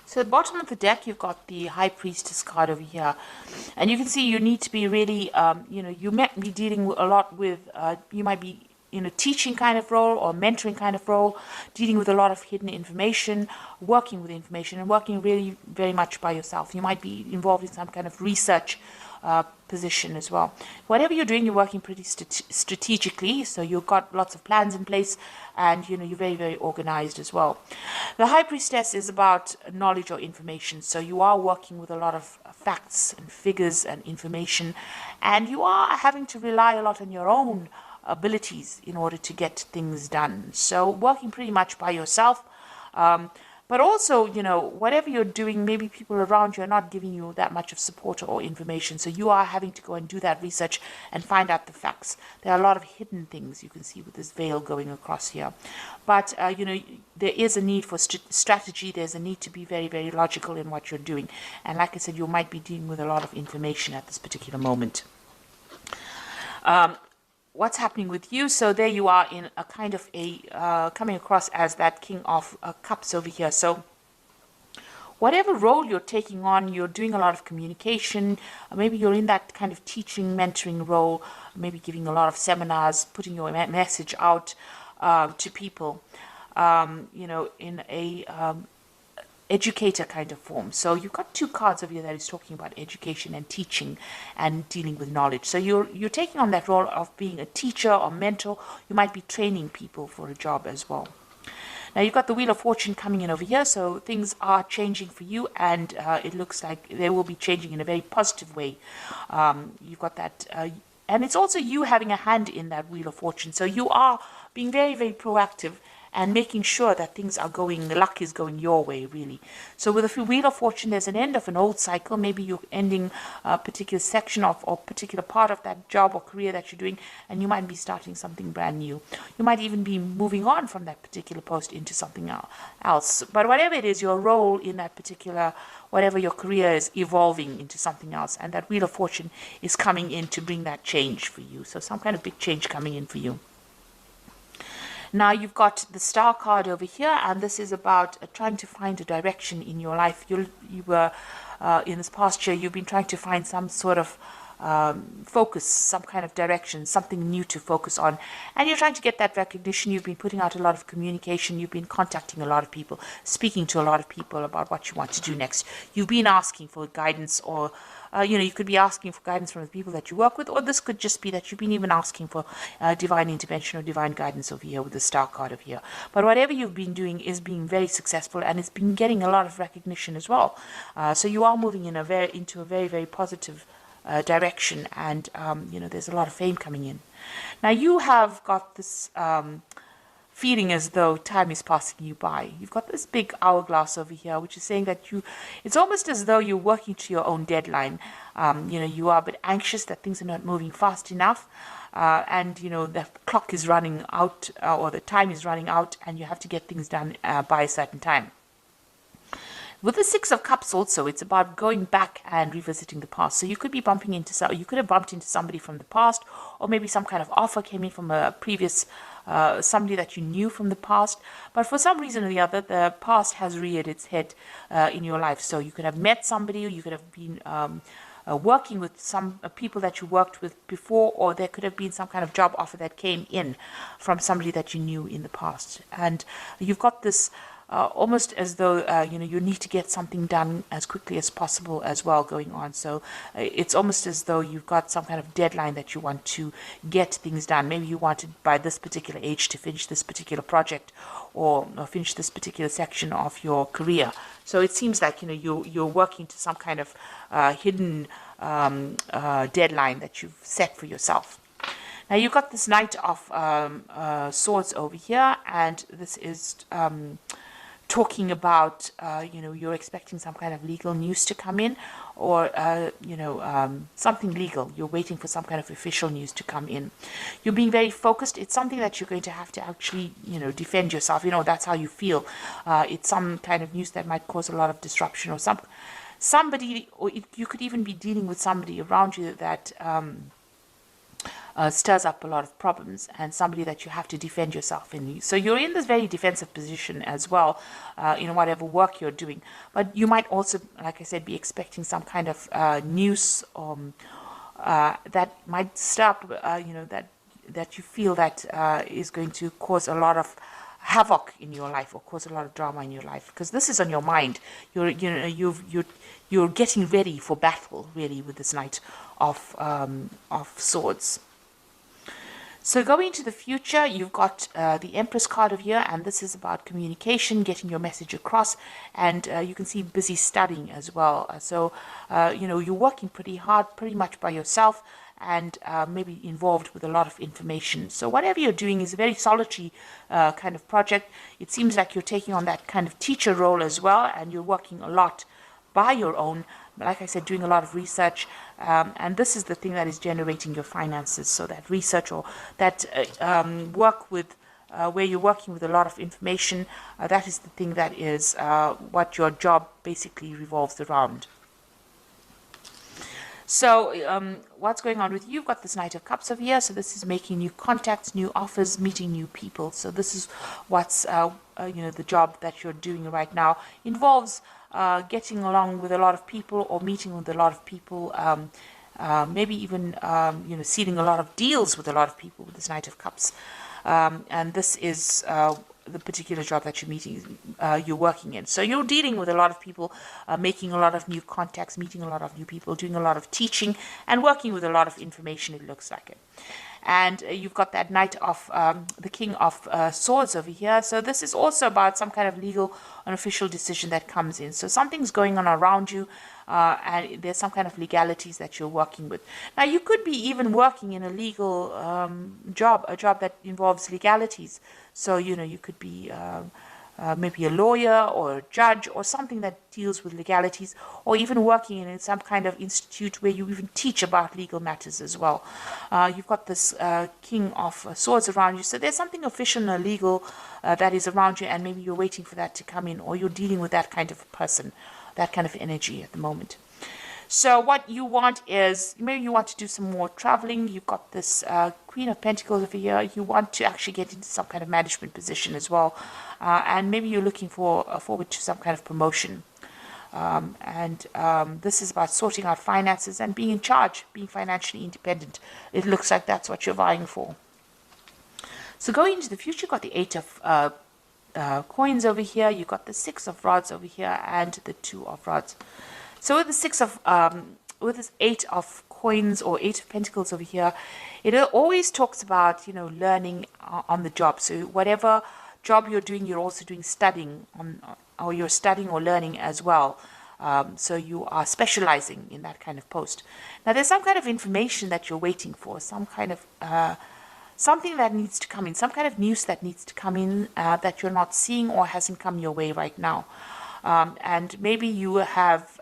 So at the bottom of the deck, you've got the High Priestess card over here. And you can see you need to be really, you might be dealing a lot with, you might be in a teaching kind of role or mentoring kind of role, dealing with a lot of hidden information, working with information, and working really very much by yourself. You might be involved in some kind of research position as well. Whatever you're doing, you're working pretty strategically, so you've got lots of plans in place, and you're very, very organized as well. The High Priestess is about knowledge or information, so you are working with a lot of facts and figures and information, and you are having to rely a lot on your own abilities in order to get things done. So working pretty much by yourself. But also, whatever you're doing, maybe people around you are not giving you that much of support or information. So you are having to go and do that research and find out the facts. There are a lot of hidden things you can see with this veil going across here. But, there is a need for strategy. There's a need to be very, very logical in what you're doing. And like I said, you might be dealing with a lot of information at this particular moment. What's happening with you? So there you are in a kind of coming across as that King of Cups over here. So whatever role you're taking on, you're doing a lot of communication. Maybe you're in that kind of teaching, mentoring role, maybe giving a lot of seminars, putting your message out to people, in a educator kind of form. So you've got two cards over here that is talking about education and teaching and dealing with knowledge. So you're taking on that role of being a teacher or mentor. You might be training people for a job as well. Now you've got the Wheel of Fortune coming in over here, so things are changing for you, and it looks like they will be changing in a very positive way. You've got that, and it's also you having a hand in that Wheel of Fortune. So you are being very, very proactive and making sure that things are going, luck is going your way, really. So with the Wheel of Fortune, there's an end of an old cycle. Maybe you're ending a particular section of or particular part of that job or career that you're doing, and you might be starting something brand new. You might even be moving on from that particular post into something else. But whatever it is, your role in that particular, whatever your career is, evolving into something else, and that Wheel of Fortune is coming in to bring that change for you. So some kind of big change coming in for you. Now you've got the Star card over here, and this is about trying to find a direction in your life. You were in this past year, you've been trying to find some sort of focus, some kind of direction, something new to focus on, and you're trying to get that recognition. You've been putting out a lot of communication. You've been contacting a lot of people, speaking to a lot of people about what you want to do next. You've been asking for guidance, or you could be asking for guidance from the people that you work with, or this could just be that you've been even asking for divine intervention or divine guidance over here with the Star card over here. But whatever you've been doing is being very successful, and it's been getting a lot of recognition as well. So you are moving in into a very, very positive direction, and there's a lot of fame coming in. Now you have got this feeling as though time is passing you by. You've got this big hourglass over here, which is saying that it's almost as though you're working to your own deadline. You are a bit anxious that things are not moving fast enough, and the clock is running out, or the time is running out, and you have to get things done by a certain time. With the Six of Cups also, it's about going back and revisiting the past. So you could be you could have bumped into somebody from the past, or maybe some kind of offer came in from a previous, somebody that you knew from the past. But for some reason or the other, the past has reared its head in your life. So you could have met somebody, or you could have been working with some people that you worked with before, or there could have been some kind of job offer that came in from somebody that you knew in the past. And you've got this almost as though you need to get something done as quickly as possible as well going on. So it's almost as though you've got some kind of deadline that you want to get things done. Maybe you wanted by this particular age to finish this particular project, or finish this particular section of your career. So it seems like you're working to some kind of hidden deadline that you've set for yourself. Now you've got this Knight of Swords over here, and this is talking about you're expecting some kind of legal news to come in, or something legal. You're waiting for some kind of official news to come in. You're being very focused. It's something that you're going to have to actually defend yourself. That's how you feel. It's some kind of news that might cause a lot of disruption, or somebody, or you could even be dealing with somebody around you that stirs up a lot of problems, and somebody that you have to defend yourself in. So you're in this very defensive position as well, in whatever work you're doing. But you might also, like I said, be expecting some kind of news that might stir up, that you feel that is going to cause a lot of havoc in your life or cause a lot of drama in your life, because this is on your mind. You're getting ready for battle, really, with this Knight of Swords. So going into the future, you've got the Empress card of here, and this is about communication, getting your message across, and you can see busy studying as well. So you're working pretty hard, pretty much by yourself, and maybe involved with a lot of information. So whatever you're doing is a very solitary kind of project. It seems like you're taking on that kind of teacher role as well, and you're working a lot by your own, like I said, doing a lot of research, and this is the thing that is generating your finances. So that research or that work with where you're working with a lot of information, that is the thing that is what your job basically revolves around. So what's going on with you? You've got this Knight of Cups over here. So this is making new contacts, new offers, meeting new people. So this is what's the job that you're doing right now. Involves getting along with a lot of people or meeting with a lot of people. Maybe even sealing a lot of deals with a lot of people with this Knight of Cups. And this is the particular job that you're working in. So you're dealing with a lot of people, making a lot of new contacts, meeting a lot of new people, doing a lot of teaching, and working with a lot of information, it looks like it. And you've got that Knight of the King of Swords over here. So this is also about some kind of legal and official decision that comes in. So something's going on around you, and there's some kind of legalities that you're working with. Now, you could be even working in a legal job, a job that involves legalities. So, you could be maybe a lawyer or a judge or something that deals with legalities, or even working in some kind of institute where you even teach about legal matters as well. You've got this King of Swords around you, so there's something official and legal that is around you, and maybe you're waiting for that to come in, or you're dealing with that kind of person, that kind of energy at the moment. So what you want is, maybe you want to do some more traveling. You've got this Queen of Pentacles over here. You want to actually get into some kind of management position as well. And maybe you're looking forward to some kind of promotion. This is about sorting out finances and being in charge, being financially independent. It looks like that's what you're vying for. So going into the future, you've got the Eight of Coins over here. You've got the Six of Rods over here and the Two of Rods. So with the with this Eight of Coins or Eight of Pentacles over here, it always talks about, learning on the job. So whatever job you're doing, you're also doing studying or you're studying or learning as well. So you are specializing in that kind of post. Now there's some kind of information that you're waiting for, some kind of something that needs to come in, some kind of news that needs to come in that you're not seeing or hasn't come your way right now. And maybe you have,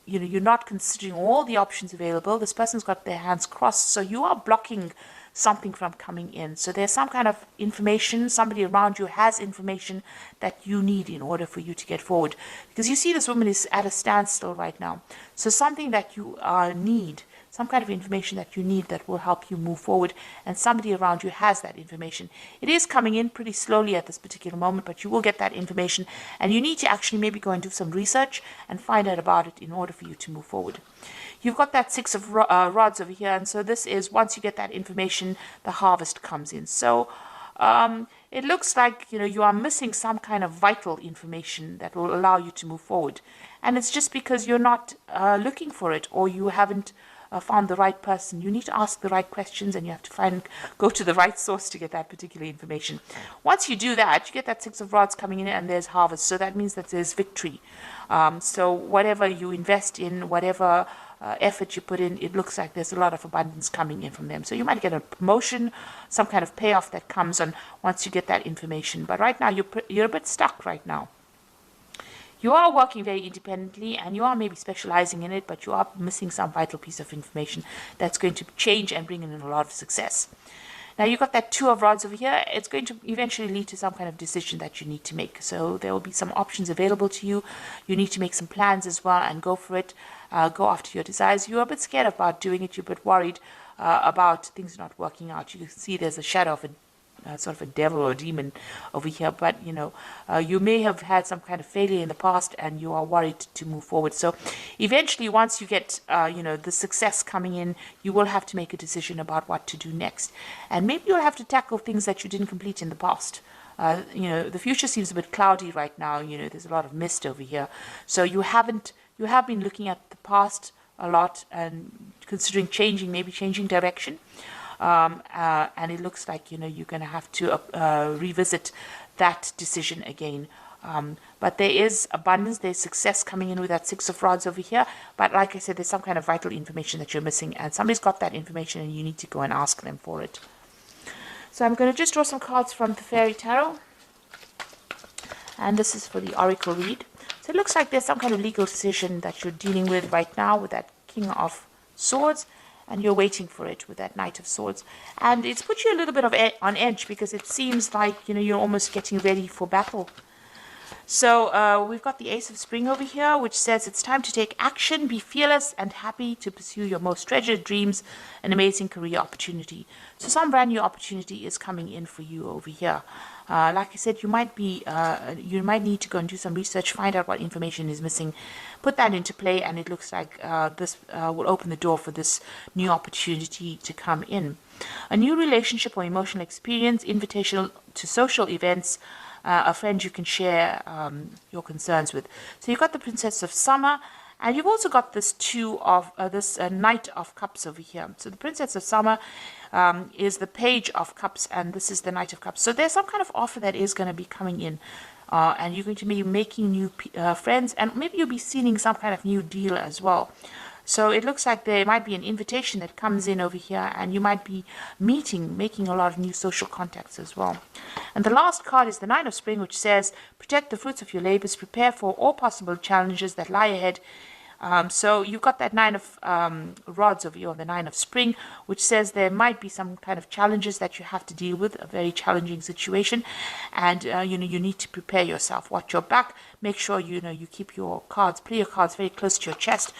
you're not considering all the options available. This person's got their hands crossed, so you are blocking something from coming in. So there's some kind of information, somebody around you has information that you need in order for you to get forward. Because you see this woman is at a standstill right now. So something that you need, some kind of information that you need that will help you move forward, and somebody around you has that information. It is coming in pretty slowly at this particular moment, but you will get that information, and you need to actually maybe go and do some research and find out about it in order for you to move forward. You've got that Six of Rods over here, and so this is, once you get that information, the harvest comes in. So it looks like, you are missing some kind of vital information that will allow you to move forward. And it's just because you're not looking for it, or you haven't found the right person. You need to ask the right questions, and you have to go to the right source to get that particular information. Once you do that, you get that Six of Rods coming in, and there's harvest. So that means that there's victory. So whatever you invest in, whatever effort you put in, it looks like there's a lot of abundance coming in from them. So you might get a promotion, some kind of payoff that comes on once you get that information. But right now, you're a bit stuck right now. You are working very independently, and you are maybe specializing in it, but you are missing some vital piece of information that's going to change and bring in a lot of success. Now you've got that Two of Rods over here. It's going to eventually lead to some kind of decision that you need to make. So there will be some options available to you. You need to make some plans as well and go for it. Go after your desires. You're a bit scared about doing it. You're a bit worried about things not working out. You can see there's a shadow of a sort of a devil or a demon over here, but you may have had some kind of failure in the past and you are worried to move forward. So eventually, once you get the success coming in, you will have to make a decision about what to do next, and maybe you'll have to tackle things that you didn't complete in the past. The future seems a bit cloudy right now. There's a lot of mist over here, so you have been looking at the past a lot and considering maybe changing direction. And it looks like you're going to have to revisit that decision again. But there is abundance, there's success coming in with that Six of Rods over here. But like I said, there's some kind of vital information that you're missing, and somebody's got that information and you need to go and ask them for it. So I'm going to just draw some cards from the Fairy Tarot, and this is for the Oracle read. So it looks like there's some kind of legal decision that you're dealing with right now with that King of Swords, and you're waiting for it with that Knight of Swords. And it's put you a little bit on edge, because it seems like you're almost getting ready for battle. So we've got the Ace of Spring over here, which says it's time to take action, be fearless and happy to pursue your most treasured dreams, an amazing career opportunity. So some brand new opportunity is coming in for you over here. Like I said, you might need to go and do some research, find out what information is missing, put that into play, and it looks like this will open the door for this new opportunity to come in. A new relationship or emotional experience, invitation to social events, a friend you can share your concerns with. So you've got the Princess of Summer, and you've also got this Knight of Cups over here. So the Princess of Summer is the Page of Cups, and this is the Knight of Cups. So there's some kind of offer that is going to be coming in, and you're going to be making new friends, and maybe you'll be sealing some kind of new deal as well. So it looks like there might be an invitation that comes in over here, and you might be making a lot of new social contacts as well. And the last card is the Nine of Spring, which says, protect the fruits of your labors, prepare for all possible challenges that lie ahead. So you've got that Nine of Rods over here, or the Nine of Spring, which says there might be some kind of challenges that you have to deal with, a very challenging situation, and you need to prepare yourself. Watch your back. Make sure you keep your cards, play your cards very close to your chest,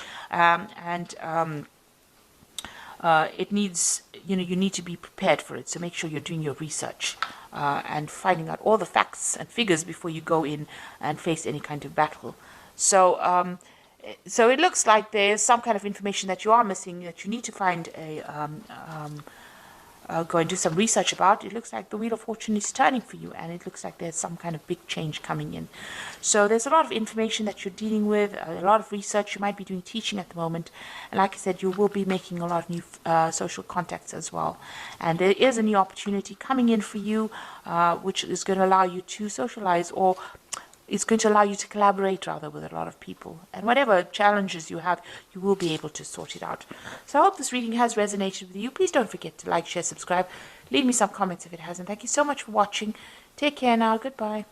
it needs you need to be prepared for it. So make sure you're doing your research and finding out all the facts and figures before you go in and face any kind of battle. So so it looks like there's some kind of information that you are missing, that you need to find go and do some research about. It looks like the Wheel of Fortune is turning for you, and it looks like there's some kind of big change coming in. So there's a lot of information that you're dealing with, a lot of research. You might be doing teaching at the moment, and like I said, you will be making a lot of new social contacts as well. And there is a new opportunity coming in for you, which is going to allow you to socialize, or it's going to allow you to collaborate rather with a lot of people. And whatever challenges you have, you will be able to sort it out. So I hope this reading has resonated with you. Please don't forget to like, share, subscribe. Leave me some comments if it hasn't. Thank you so much for watching. Take care now. Goodbye.